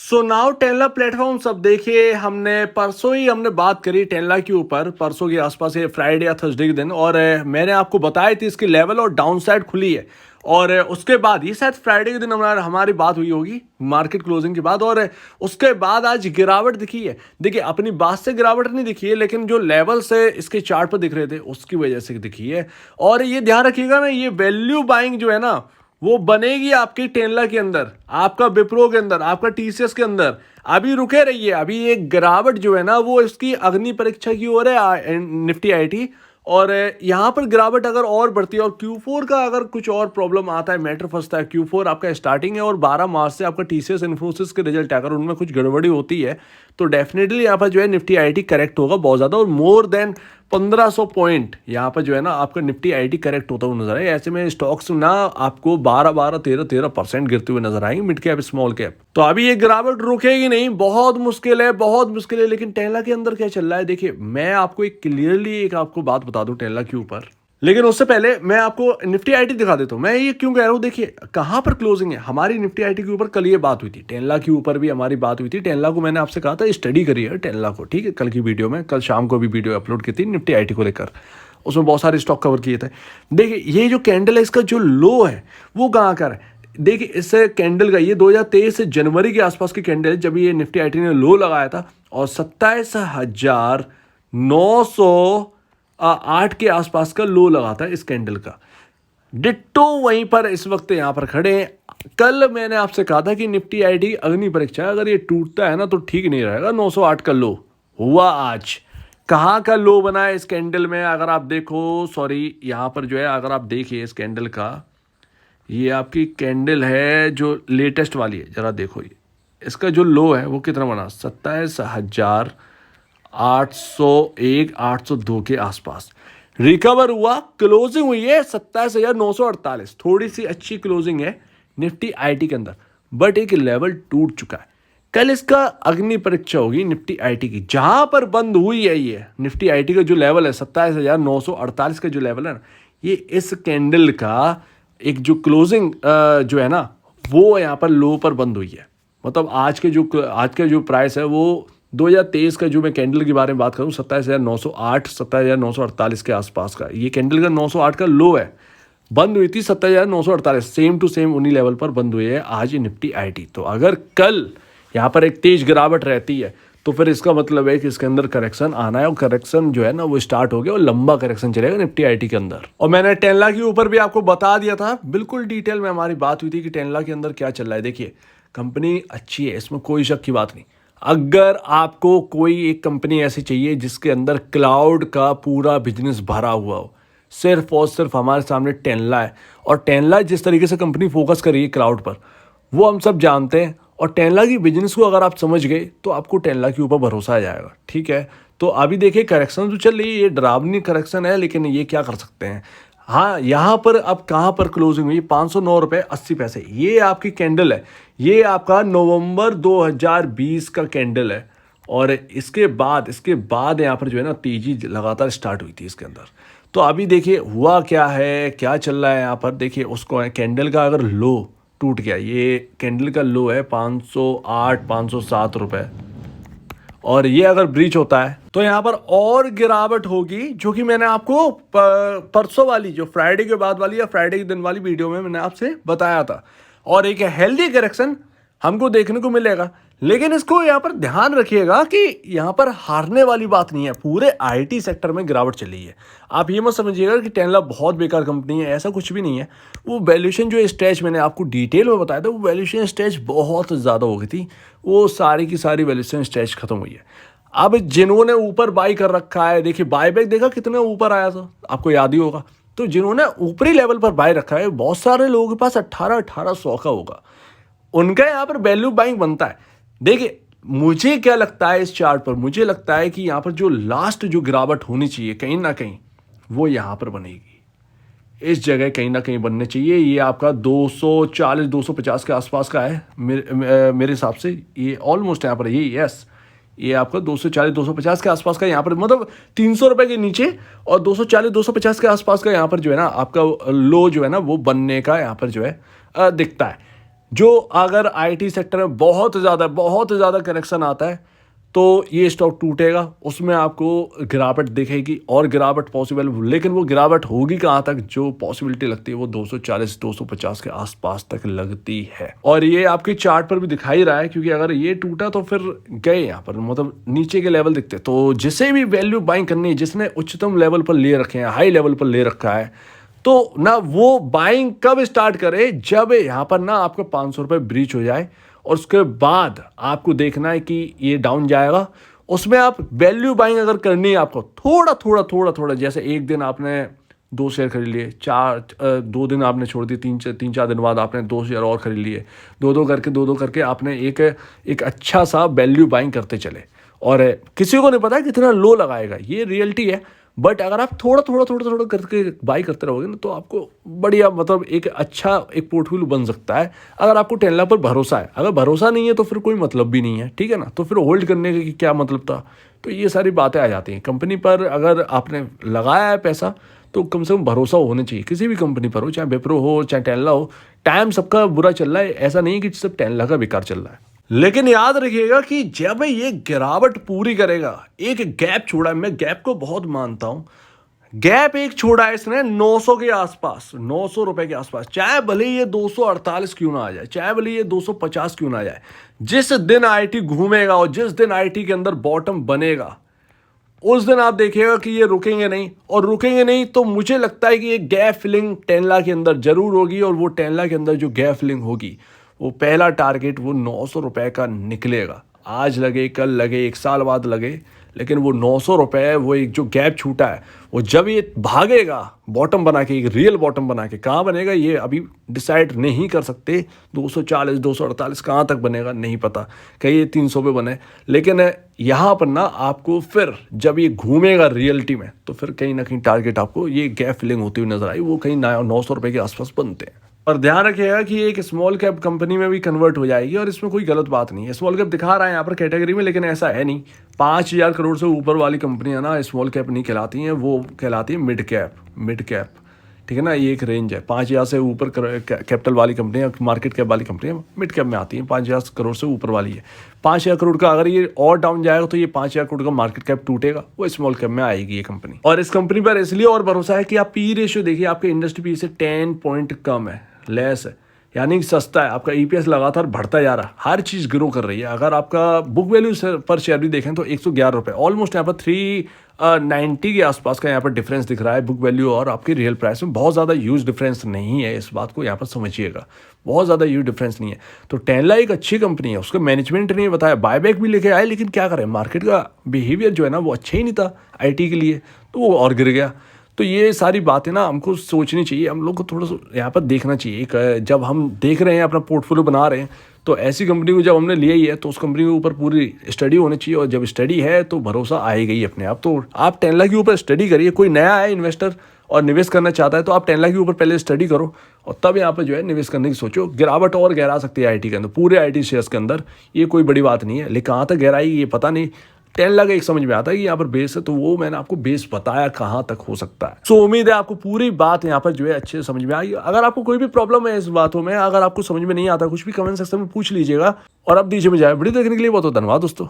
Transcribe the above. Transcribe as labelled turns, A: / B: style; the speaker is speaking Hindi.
A: सो नाउ टेनला प्लेटफॉर्म सब देखिए, हमने बात करी टेनला के ऊपर परसों के आसपास, ये फ्राइडे या थर्सडे के दिन। और मैंने आपको बताई थी इसकी लेवल और डाउन साइड खुली है। और उसके बाद ये शायद फ्राइडे के दिन हमारी बात हुई होगी मार्केट क्लोजिंग के बाद। और उसके बाद आज गिरावट दिखी है। देखिए, अपनी बात से गिरावट नहीं दिखी है, लेकिन जो लेवल से इसके चार्ट पर दिख रहे थे उसकी वजह से दिखी है। और ये ध्यान रखिएगा ना, ये वैल्यू बाइंग जो है ना, वो बनेगी आपकी टेनला के अंदर, आपका विप्रो के अंदर, आपका टीसीएस के अंदर। अभी रुके रहिए, अभी ये गिरावट जो है ना वो इसकी अग्नि परीक्षा की ओर है निफ्टी आईटी। और यहाँ पर गिरावट अगर और बढ़ती है और Q4 का अगर कुछ और प्रॉब्लम आता है, मैटर फंसता है, Q4 आपका स्टार्टिंग है और 12 मार्च से आपका टीसीएस इन्फोसिस के रिजल्ट अगर उनमें कुछ गड़बड़ी होती है तो डेफिनेटली यहाँ पर जो है निफ्टी आईटी करेक्ट होगा बहुत ज़्यादा, और मोर देन 1500 पॉइंट यहाँ पर जो है ना आपका निफ्टी आईटी करेक्ट होता हुआ नजर आए। ऐसे में स्टॉक्स ना आपको 12-13% गिरते हुए नजर आएंगे, मिड कैप स्मॉल कैप। तो अभी ये गिरावट रुकेगी नहीं, बहुत मुश्किल है, बहुत मुश्किल है। लेकिन टेनला के अंदर क्या चल रहा है देखिए, मैं आपको एक क्लियरली एक आपको बात बता दूं टेनला के ऊपर। लेकिन उससे पहले मैं आपको निफ्टी आईटी दिखा देता हूँ। मैं ये क्यों कह रहा हूँ, देखिए कहाँ पर क्लोजिंग है हमारी निफ्टी आईटी के ऊपर। कल ये बात हुई थी, टेनला के ऊपर भी हमारी बात हुई थी। टेनला को मैंने आपसे कहा था स्टडी करिए टेनला को, ठीक है। कल की वीडियो में, कल शाम को भी वीडियो अपलोड की थी निफ्टी आईटी को लेकर, उसमें बहुत सारे स्टॉक कवर किए थे। देखिए ये जो कैंडल है, इसका जो लो है वो कहाँ का है। देखिए इस कैंडल का, ये 2023 से जनवरी के आसपास की कैंडल है जब ये निफ्टी आईटी ने लो लगाया था, और 27,908 के आसपास का लो लगा था इस कैंडल का। डिट्टो वहीं पर इस वक्त यहां पर खड़े हैं। कल मैंने आपसे कहा था कि निफ्टी आईटी अग्नि परीक्षा, अगर ये टूटता है ना तो ठीक नहीं रहेगा। 908 का लो हुआ आज। कहाँ का लो बना है इस कैंडल में, अगर आप देखो, सॉरी यहां पर जो है अगर आप देखिए इस कैंडल का, ये आपकी कैंडल है जो लेटेस्ट वाली है, जरा देखो ये इसका जो लो है वो कितना बना, 27,801-802 के आसपास रिकवर हुआ। क्लोजिंग हुई है 27,948, थोड़ी सी अच्छी क्लोजिंग है निफ्टी आईटी के अंदर, बट एक लेवल टूट चुका है। कल इसका अग्नि परीक्षा होगी निफ्टी आईटी की, जहां पर बंद हुई है ये निफ्टी आईटी का जो लेवल है 27,948 का जो लेवल है ना, ये इस कैंडल का एक जो क्लोजिंग जो है ना वो यहाँ पर लो पर बंद हुई है। मतलब आज का जो प्राइस है वो 2023 का, जो मैं कैंडल के बारे में बात करूँ, 27,908 27,948 के आसपास का ये कैंडल का 908 का लो है। बंद हुई थी 27,948, सेम टू सेम उन्हीं लेवल पर बंद हुई है आज निफ्टी आईटी। तो अगर कल यहाँ पर एक तेज गिरावट रहती है तो फिर इसका मतलब है कि इसके अंदर करेक्शन आना है, और करेक्शन जो है ना वो स्टार्ट हो गया और लंबा करेक्शन चलेगा निफ्टी आईटी के अंदर। और मैंने टेनला के ऊपर भी आपको बता दिया था, बिल्कुल डिटेल में हमारी बात हुई थी कि टेनला के अंदर क्या चल रहा है। देखिए कंपनी अच्छी है, इसमें कोई शक की बात नहीं। अगर आपको कोई एक कंपनी ऐसी चाहिए जिसके अंदर क्लाउड का पूरा बिजनेस भरा हुआ हो, सिर्फ और सिर्फ हमारे सामने टेनला है। और टेनला जिस तरीके से कंपनी फोकस कर रही है क्लाउड पर, वो हम सब जानते हैं। और टेनला की बिजनेस को अगर आप समझ गए तो आपको टेनला के ऊपर भरोसा आ जाएगा, ठीक है। तो अभी देखिए करेक्शन जो चल रही है, ये डरावनी करेक्शन है, लेकिन ये क्या कर सकते हैं। हाँ, यहाँ पर अब कहाँ पर क्लोजिंग हुई, 509.80 ये आपकी कैंडल है। ये आपका नवंबर 2020 का कैंडल है। और इसके बाद यहाँ पर जो है ना तेजी लगातार स्टार्ट हुई थी इसके अंदर। तो अभी देखिए हुआ क्या है, क्या चल रहा है यहाँ पर। देखिए उसको कैंडल का अगर लो टूट गया, ये कैंडल का लो है 508-507 रुपए, और ये अगर ब्रीच होता है तो यहाँ पर और गिरावट होगी, जो कि मैंने आपको परसों वाली, जो फ्राइडे के बाद वाली या फ्राइडे के दिन वाली वीडियो में मैंने आपसे बताया था। और एक हेल्दी करेक्शन हमको देखने को मिलेगा। लेकिन इसको यहाँ पर ध्यान रखिएगा कि यहाँ पर हारने वाली बात नहीं है। पूरे आईटी सेक्टर में गिरावट चली है। आप ये मत समझिएगा कि टेनला बहुत बेकार कंपनी है, ऐसा कुछ भी नहीं है। वो वैल्यूएशन जो स्टेज मैंने आपको डिटेल में बताया था, वो वैल्यूएशन स्टेज बहुत ज़्यादा हो गई थी, वो सारी की सारी वैल्यूएशन स्टेज खत्म हुई है। अब जिन्होंने ऊपर बाई कर रखा है, देखिए बाईबैक देखा कितने ऊपर आया था, आपको याद ही होगा। तो जिन्होंने ऊपरी लेवल पर बाई रखा है, बहुत सारे लोगों के पास 1800 का होगा, उनका यहाँ पर वैल्यू बाइंग बनता है। देखिए मुझे क्या लगता है इस चार्ट पर, मुझे लगता है कि यहाँ पर जो लास्ट जो गिरावट होनी चाहिए कहीं ना कहीं, वो यहाँ पर बनेगी। इस जगह कहीं ना कहीं बनने चाहिए। ये आपका 240-250 के आसपास का है मेरे हिसाब से। ये ऑलमोस्ट यहाँ पर ये आपका 240-250 के आसपास का यहाँ पर, मतलब 300 रुपए के नीचे, और 240-250 के आसपास का यहाँ पर जो है ना आपका लो जो है ना वो बनने का यहाँ पर जो है दिखता है। जो अगर आईटी सेक्टर में बहुत ज़्यादा कनेक्शन आता है तो ये स्टॉक टूटेगा, उसमें आपको गिरावट दिखेगी और गिरावट पॉसिबल, लेकिन वो गिरावट होगी कहाँ तक, जो पॉसिबिलिटी लगती है वो 240 250 के आसपास तक लगती है। और ये आपके चार्ट पर भी दिखाई रहा है, क्योंकि अगर ये टूटा तो फिर गए यहाँ पर, मतलब नीचे के लेवल दिखते। तो जिसे भी वैल्यू बाइंग करनी है, जिसने उच्चतम लेवल पर ले रखे हैं, हाई लेवल पर ले रखा है, तो ना वो बाइंग कब स्टार्ट करे, जब यहाँ पर ना आपका 500 रुपये ब्रीच हो जाए और उसके बाद आपको देखना है कि ये डाउन जाएगा। उसमें आप वैल्यू बाइंग अगर करनी है आपको, थोड़ा जैसे एक दिन आपने 2 शेयर खरीद लिए, 2 दिन आपने छोड़ दिए, 3-4 दिन बाद आपने 2 शेयर और खरीद लिए, दो करके आपने एक अच्छा सा वैल्यू बाइंग करते चले। और किसी को नहीं पता कितना लो लगाएगा, ये रियलिटी है। बट अगर आप थोड़ा करके बाई करते रहोगे ना, तो आपको बढ़िया, मतलब एक अच्छा एक पोर्टफोलियो बन सकता है, अगर आपको 10 लाख पर भरोसा है। अगर भरोसा नहीं है तो फिर कोई मतलब भी नहीं है, ठीक है ना, तो फिर होल्ड करने का क्या मतलब था। तो ये सारी बातें आ जाती हैं। कंपनी पर अगर आपने लगाया है पैसा तो कम से कम भरोसा होना चाहिए, किसी भी कंपनी पर हो, चाहे विप्रो हो चाहे टेनला हो। टाइम सबका बुरा चल रहा है, ऐसा नहीं कि सब टेनला का बेकार चल रहा है। लेकिन याद रखिएगा कि जब ये गिरावट पूरी करेगा, एक गैप छोड़ा है, मैं गैप को बहुत मानता हूं। गैप एक छोड़ा है इसने 900 के आसपास, 900 रुपए के आसपास, चाहे भले ये 248 क्यों ना आ जाए, चाहे भले ये 250 क्यों ना आ जाए। जिस दिन आईटी घूमेगा और जिस दिन आईटी के अंदर बॉटम बनेगा, उस दिन आप देखिएगा कि ये रुकेंगे नहीं, और रुकेंगे नहीं तो मुझे लगता है कि ये गैप फिलिंग 10 लाख के अंदर जरूर होगी। और वो 10 लाख के अंदर जो गैप फिलिंग होगी, वो पहला टारगेट वो 900 रुपए का निकलेगा। आज लगे, कल लगे, 1 साल बाद लगे, लेकिन वो 900 रुपए, वो एक जो गैप छूटा है, वो जब ये भागेगा बॉटम बना के, एक रियल बॉटम बना के, कहाँ बनेगा ये अभी डिसाइड नहीं कर सकते। 240 248 कहाँ तक बनेगा नहीं पता, कहीं ये 300 पे बने। लेकिन यहाँ पर ना आपको फिर जब ये घूमेगा रियलिटी में, तो फिर कहीं ना कहीं टारगेट आपको ये गैप फिलिंग होती हुई नजर आई, वो कहीं 900 रुपए के आसपास बनते हैं। और ध्यान रखिएगा कि एक स्मॉल कैप कंपनी में भी कन्वर्ट हो जाएगी, और इसमें कोई गलत बात नहीं है। स्मॉल कैप दिखा रहा है यहाँ पर कैटेगरी में, लेकिन ऐसा है नहीं। 5,000 करोड़ से ऊपर वाली कंपनियां ना स्मॉल कैप नहीं कहलाती हैं, वो कहलाती है मिड कैप। ठीक है ना, ये एक रेंज है। 5,000 से ऊपर कैपिटल वाली कंपनियां, मार्केट कैप वाली कंपनियां मिड कैप में आती हैं। 5,000 करोड़ से ऊपर वाली है। 5,000 करोड़ का अगर ये और डाउन जाएगा, तो ये 5,000 करोड़ का मार्केट कैप टूटेगा, वो स्मॉल कैप में आएगी ये कंपनी। और इस कंपनी पर इसलिए और भरोसा है कि आप पी रेशियो देखिए, आपके इंडस्ट्री पी से 10 पॉइंट कम है, लेस है, यानी कि सस्ता है। आपका ईपीएस लगातार बढ़ता जा रहा है, हर चीज़ ग्रो कर रही है। अगर आपका बुक वैल्यू पर शेयर भी देखें तो 111 रुपये, ऑलमोस्ट यहाँ पर 390 के आसपास का यहाँ पर डिफरेंस दिख रहा है बुक वैल्यू और आपकी रियल प्राइस में। बहुत ज़्यादा ह्यूज डिफरेंस नहीं है, इस बात को यहाँ पर समझिएगा, बहुत ज़्यादा ह्यूज डिफरेंस नहीं है। तो टेनला एक अच्छी कंपनी है, उसका मैनेजमेंट ने बताया, बायबैक भी लेके आए, लेकिन क्या करें, मार्केट का बिहेवियर जो है ना वो अच्छा ही नहीं था आईटी के लिए, तो वो और गिर गया। तो ये सारी बातें ना हमको सोचनी चाहिए, हम लोग को थोड़ा सा यहाँ पर देखना चाहिए। जब हम देख रहे हैं, अपना पोर्टफोलियो बना रहे हैं, तो ऐसी कंपनी को जब हमने लिया ही है, तो उस कंपनी के ऊपर पूरी स्टडी होनी चाहिए। और जब स्टडी है तो भरोसा आएगा ही अपने आप। तो आप 10 लाख के ऊपर स्टडी करिए। कोई नया है इन्वेस्टर और निवेश करना चाहता है, तो आप 10 लाख के ऊपर पहले स्टडी करो, और तब यहाँ पर जो है निवेश करने की सोचो। गिरावट और गहरा सकती है आईटी के अंदर, पूरे आईटी शेयर्स के अंदर, ये कोई बड़ी बात नहीं है। लेकिन कहाँ तक गहराई ये पता नहीं। 10 लाख एक समझ में आता है कि यहाँ पर बेस है, तो वो मैंने आपको बेस बताया कहाँ तक हो सकता है। सो उम्मीद है आपको पूरी बात यहाँ पर जो है अच्छे से समझ में आई। अगर आपको कोई भी प्रॉब्लम है इस बातों में, अगर आपको समझ में नहीं आता, कुछ भी कमेंट सेक्शन में पूछ लीजिएगा। और अब दीजिए मुझे वीडियो देखने के लिए बहुत धन्यवाद दोस्तों।